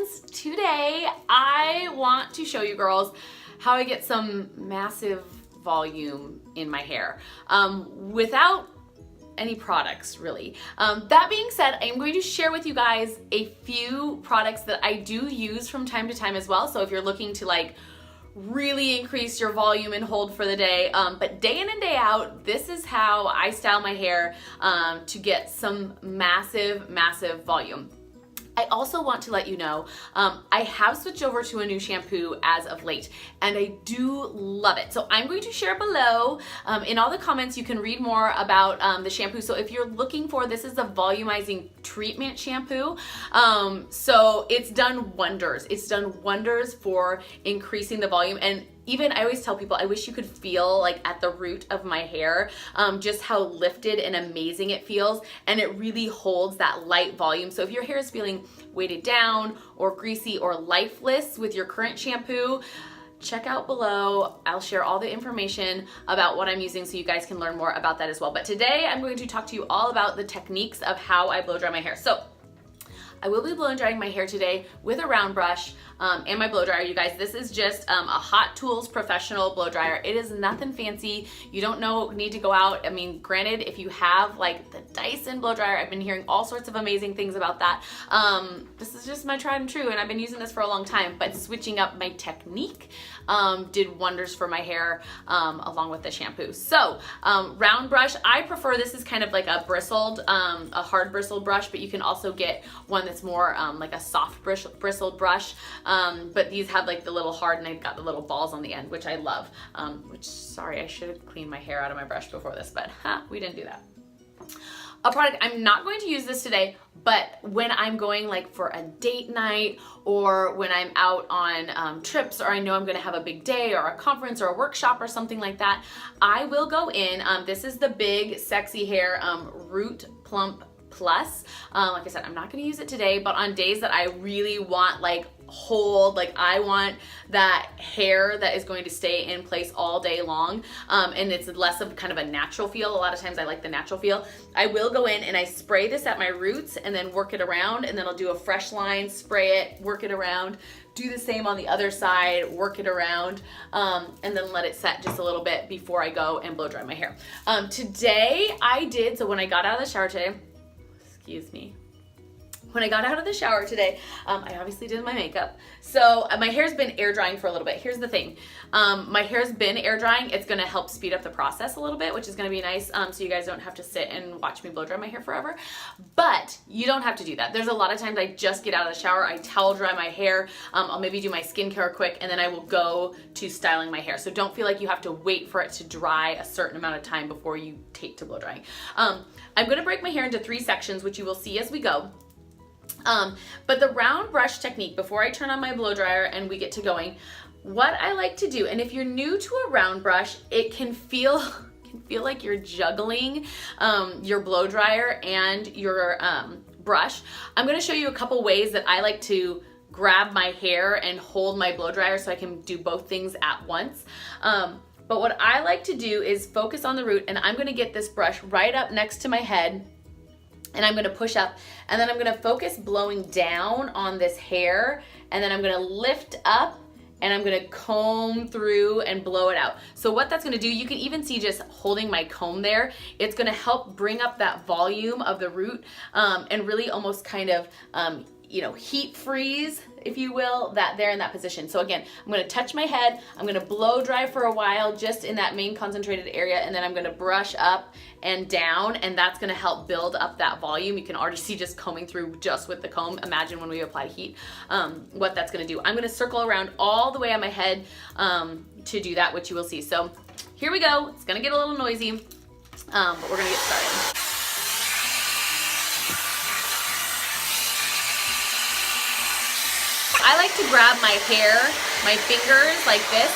guys, today I want to show you girls how I get some massive volume in my hair without any products really. That being said, I'm going to share with you guys a few products that I do use from time to time as well. So if you're looking to like really increase your volume and hold for the day, but day in and day out, this is how I style my hair to get some massive volume. I also want to let you know, I have switched over to a new shampoo as of late, and I do love it. So I'm going to share below, in all the comments, you can read more about the shampoo. So if you're looking for, this is the volumizing treatment shampoo. So it's done wonders. It's done wonders for increasing the volume. And even I always tell people, I wish you could feel like at the root of my hair, just how lifted and amazing it feels. And it really holds that light volume. So if your hair is feeling weighted down or greasy or lifeless with your current shampoo, check out below. I'll share all the information about what I'm using so you guys can learn more about that as well. But today I'm going to talk to you all about the techniques of how I blow dry my hair. So I will be blow drying my hair today with a round brush and my blow dryer. You guys, this is just a Hot Tools professional blow dryer. It is nothing fancy. You don't need to go out. I mean, granted, if you have like the Dyson blow dryer, I've been hearing all sorts of amazing things about that. This is just my tried and true, and I've been using this for a long time, but switching up my technique did wonders for my hair along with the shampoo. So round brush, I prefer, this is kind of like a bristled, a hard bristled brush, but you can also get one that's more like a soft bristled brush. But these have like the little hard, and they've got the little balls on the end, which I love. Which, sorry, I should have cleaned my hair out of my brush before this, but we didn't do that. A product, I'm not going to use this today, but when I'm going like for a date night, or when I'm out on trips, or I know I'm gonna have a big day or a conference or a workshop or something like that, I will go in. This is the Big Sexy Hair Root Plump Plus. Like I said, I'm not gonna use it today, but on days that I really want like hold, like I want that hair that is going to stay in place all day long, and it's less of kind of a natural feel. A lot of times I like the natural feel. I will go in and I spray this at my roots and then work it around, and then I'll do a fresh line, spray it, work it around, do the same on the other side, work it around, and then let it set just a little bit before I go and blow dry my hair. Today I did, so when I got out of the shower today, excuse me, when I got out of the shower today, I obviously did my makeup. So my hair's been air drying for a little bit. Here's the thing. My hair's been air drying. It's gonna help speed up the process a little bit, which is gonna be nice, so you guys don't have to sit and watch me blow dry my hair forever. But you don't have to do that. There's a lot of times I just get out of the shower, I towel dry my hair, I'll maybe do my skincare quick, and then I will go to styling my hair. So don't feel like you have to wait for it to dry a certain amount of time before you take to blow drying. I'm gonna break my hair into 3 sections, which you will see as we go. But the round brush technique, before I turn on my blow dryer and we get to going, what I like to do, and if you're new to a round brush, it can feel like you're juggling your blow dryer and your brush. I'm going to show you a couple ways that I like to grab my hair and hold my blow dryer so I can do both things at once. But what I like to do is focus on the root, and I'm going to get this brush right up next to my head, and I'm gonna push up, and then I'm gonna focus blowing down on this hair, and then I'm gonna lift up, and I'm gonna comb through and blow it out. So what that's gonna do, you can even see just holding my comb there, it's gonna help bring up that volume of the root, and really almost kind of, you know, heat freeze, if you will, that there in that position. So again, I'm gonna touch my head, I'm gonna blow dry for a while just in that main concentrated area, and then I'm gonna brush up and down, and that's gonna help build up that volume. You can already see just combing through just with the comb. Imagine when we apply heat, what that's gonna do. I'm gonna circle around all the way on my head to do that, which you will see. So here we go. It's gonna get a little noisy, but we're gonna get started. I like to grab my hair, my fingers like this,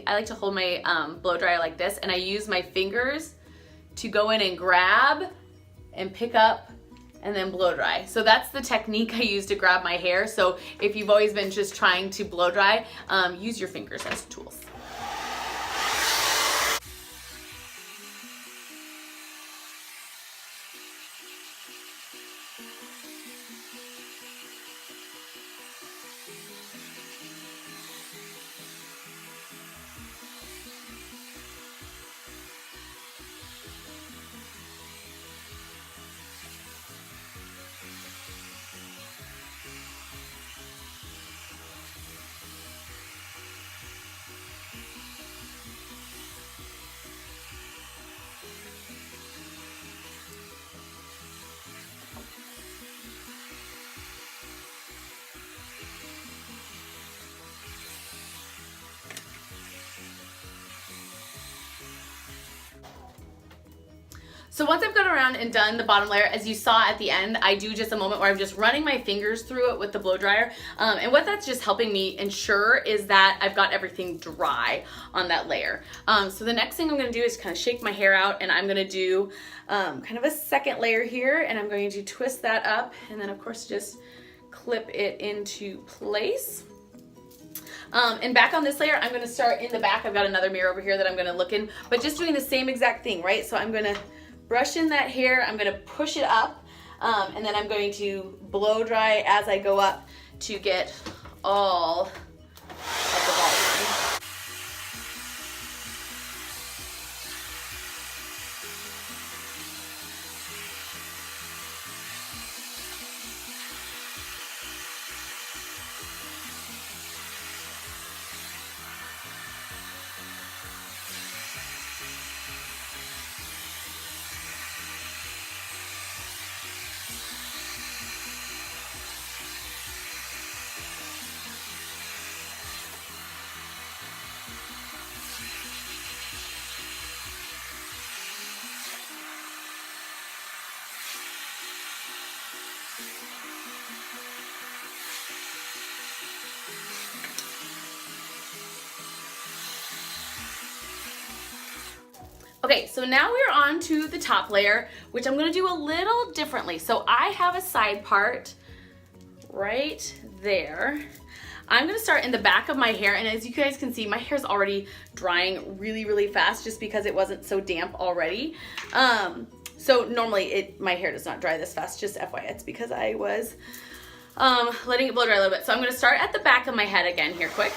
I like to hold my blow dryer like this, and I use my fingers to go in and grab and pick up and then blow dry. So that's the technique I use to grab my hair. So if you've always been just trying to blow dry, use your fingers as tools. So once I've gone around and done the bottom layer, as you saw at the end, I do just a moment where I'm just running my fingers through it with the blow dryer. And what that's just helping me ensure is that I've got everything dry on that layer. So the next thing I'm gonna do is kind of shake my hair out, and I'm gonna do kind of a second layer here, and I'm going to twist that up, and then of course just clip it into place. And back on this layer, I'm gonna start in the back. I've got another mirror over here that I'm gonna look in, but just doing the same exact thing, right? So I'm gonna brush in that hair, I'm gonna push it up, and then I'm going to blow dry as I go up to get all of the volume. Okay, so now we're on to the top layer, which I'm gonna do a little differently. So I have a side part right there. I'm gonna start in the back of my hair, and as you guys can see, my hair's already drying really, really fast just because it wasn't so damp already. So normally my hair does not dry this fast, just FYI, it's because I was letting it blow dry a little bit. So I'm gonna start at the back of my head again here quick.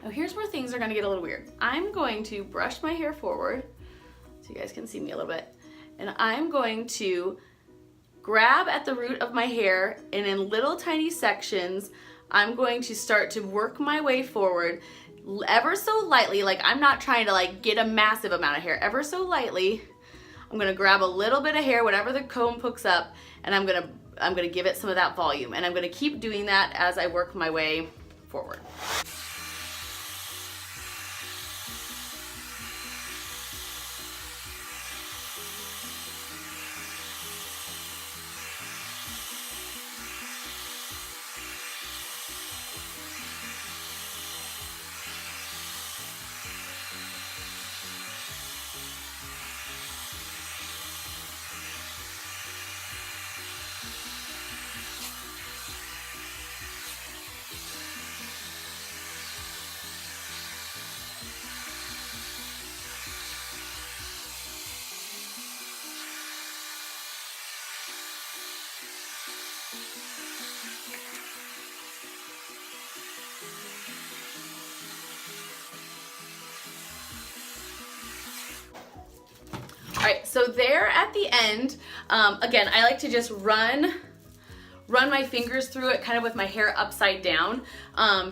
Now here's where things are gonna get a little weird. I'm going to brush my hair forward so you guys can see me a little bit. And I'm going to grab at the root of my hair, and in little tiny sections, I'm going to start to work my way forward ever so lightly. Like, I'm not trying to like get a massive amount of hair, ever so lightly. I'm gonna grab a little bit of hair, whatever the comb picks up, and I'm gonna give it some of that volume. And I'm gonna keep doing that as I work my way forward. All right, so there at the end, again, I like to just run my fingers through it kind of with my hair upside down,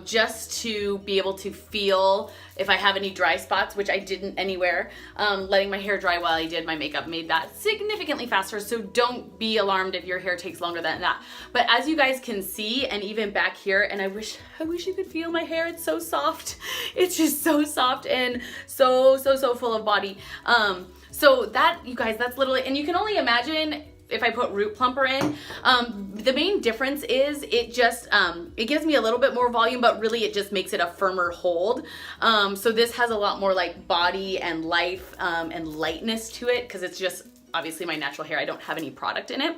just to be able to feel if I have any dry spots, which I didn't anywhere. Letting my hair dry while I did my makeup made that significantly faster, so don't be alarmed if your hair takes longer than that. But as you guys can see, and even back here, and I wish you could feel my hair, it's so soft. It's just so soft and so full of body. So that, you guys, that's literally, and you can only imagine if I put root plumper in. The main difference is it just, it gives me a little bit more volume, but really it just makes it a firmer hold. So this has a lot more like body and life and lightness to it, because it's just obviously my natural hair. I don't have any product in it.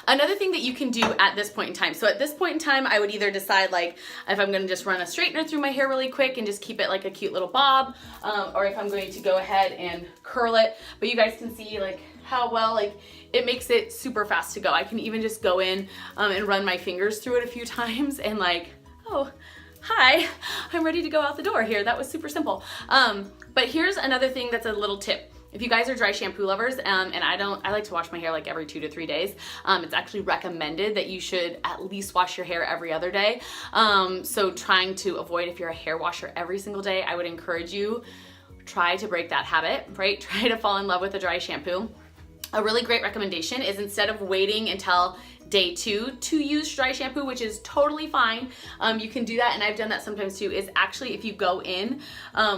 Another thing that you can do at this point in time. So at this point in time, I would either decide like if I'm going to just run a straightener through my hair really quick and just keep it like a cute little bob, or if I'm going to go ahead and curl it. But you guys can see like how well like it makes it super fast to go. I can even just go in and run my fingers through it a few times and like, oh, hi, I'm ready to go out the door here. That was super simple. But here's another thing that's a little tip. If you guys are dry shampoo lovers, and I like to wash my hair like every 2 to 3 days. It's actually recommended that you should at least wash your hair every other day. So trying to avoid, if you're a hair washer every single day, I would encourage you, try to break that habit, right? Try to fall in love with a dry shampoo. A really great recommendation is instead of waiting until day 2 to use dry shampoo, which is totally fine, you can do that, and I've done that sometimes too, is actually if you go in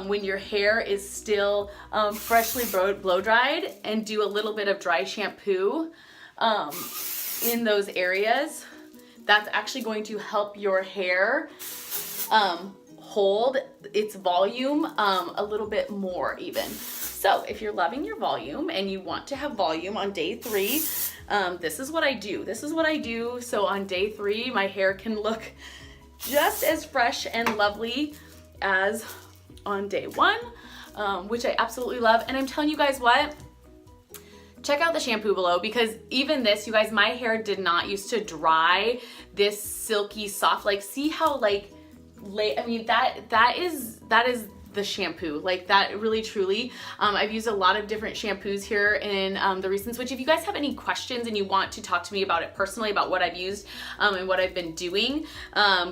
when your hair is still freshly blow dried and do a little bit of dry shampoo in those areas, that's actually going to help your hair hold its volume a little bit more even. So if you're loving your volume and you want to have volume on day 3, this is what I do. This is what I do. So on day 3, my hair can look just as fresh and lovely as on day 1, which I absolutely love. And I'm telling you guys what, check out the shampoo below, because even this, you guys, my hair did not used to dry this silky soft, like see how like I mean, that is the shampoo, like that really truly. I've used a lot of different shampoos here in the recent switch. If you guys have any questions and you want to talk to me about it personally, about what I've used and what I've been doing,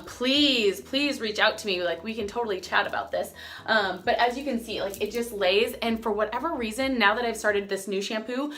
please reach out to me. Like we can totally chat about this. But as you can see, like it just lays, and for whatever reason, now that I've started this new shampoo,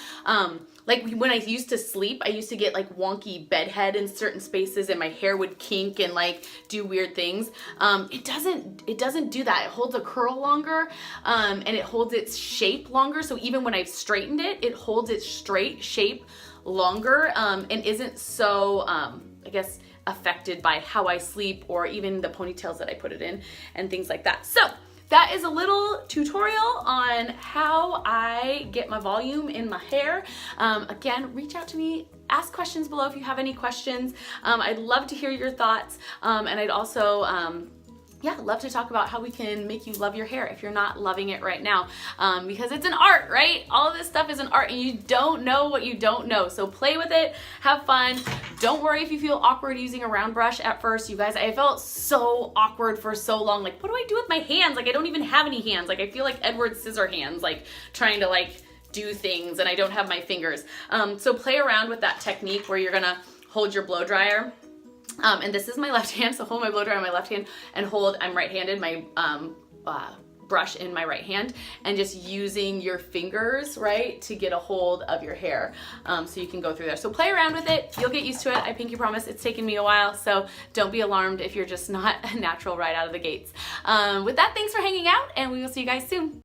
like when I used to sleep, I used to get like wonky bedhead in certain spaces and my hair would kink and like do weird things. It doesn't do that. It holds a curl longer and it holds its shape longer. So even when I've straightened it, it holds its straight shape longer and isn't so, I guess, affected by how I sleep or even the ponytails that I put it in and things like that. So that is a little tutorial on how I get my volume in my hair. Again, reach out to me, ask questions below if you have any questions. I'd love to hear your thoughts, and I'd also yeah, love to talk about how we can make you love your hair if you're not loving it right now, because it's an art, right? All of this stuff is an art, and you don't know what you don't know. So play with it, have fun. Don't worry if you feel awkward using a round brush at first. You guys, I felt so awkward for so long. Like, what do I do with my hands? Like, I don't even have any hands. Like, I feel like Edward Scissorhands, like trying to like do things, and I don't have my fingers. So play around with that technique where you're gonna hold your blow dryer. And this is my left hand, so hold my blow dryer on my left hand and hold, I'm right-handed, my brush in my right hand, and just using your fingers, right, to get a hold of your hair, so you can go through there. So play around with it, you'll get used to it, I pinky promise. It's taken me a while, so don't be alarmed if you're just not a natural right out of the gates. With that, thanks for hanging out, and we will see you guys soon.